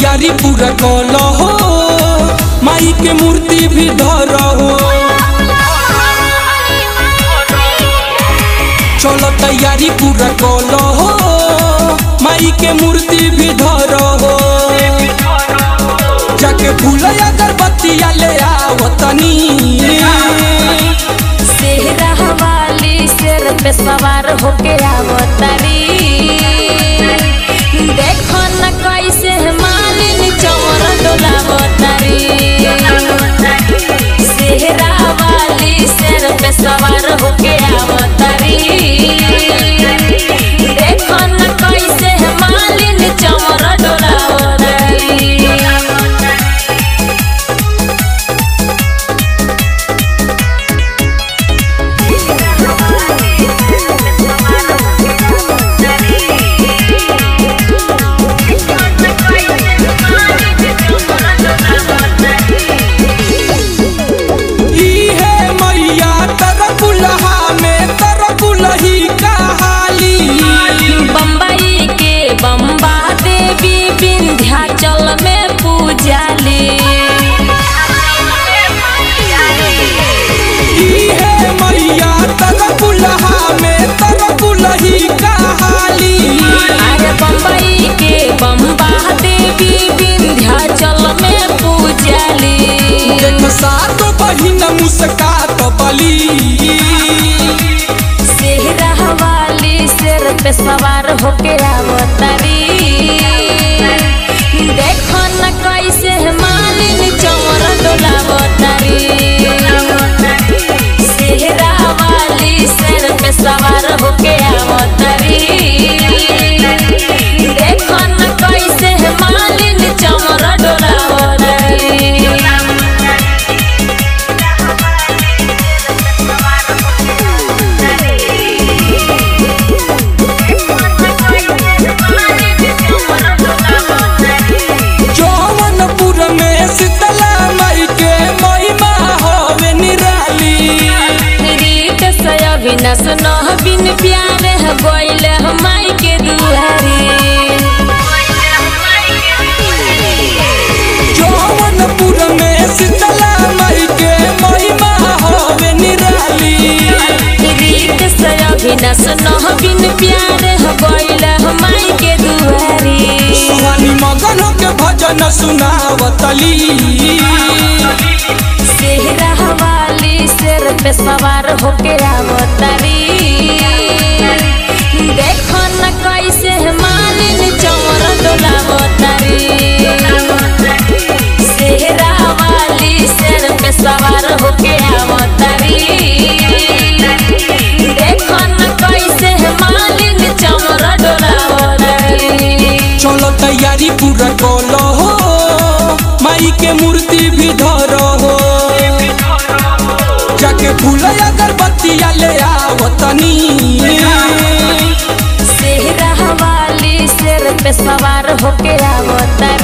तैयारी पूरा कलो हो, माई के मूर्ति भी धरो हो। चलो तैयारी पूरा कलो हो, माई के मूर्ति भी धरो हो। जाके फूल अगरबत्तियाँ ले आवतनी, सेहरा वाली शेर पे सवार होके आवतारी। देखो न कैसे मालिन चमर डोलावतारी। सेहरा वाली शेर पे सवार होके आवतारी। देखो न कैसे मालिन चमर डोलावतारी। सातो बहिन मुस्कात बली, सेहरा वाली शेर पे सवार होके आवतारी। देखो न कैसे मालिन चमर डोलावतारी। सेहरा वाली शेर पे सवार होके आवतारी। देखो न कैसे मालिन चमर डोलावतारी। बिना सुनो बिन प्यार गोइल माई के दुआरी। जौनपुर में शीतला माई के महिमा होवे निराली। रीत से बिना सुनो बिन प्यार गोइल माई के दुआरी। सुहानी मगन के भजन सुनावतली, सेहरा वाली शेर पे सवार होके आवतारी। देखो न कैसे मालिन चमर डोलावतारी। सेहरा वाली शेर पे सवार होके आवतारी। देखो न कैसे मालिन चमर डोलावतारी। चलो तैयारी पूरा कलो हो, माई के मूर्ति भी धरो हो। जाके फूल अगरबत्तियाँ ले आवतनी, सेहरा वाली शेर पे सवार होके आवतारी।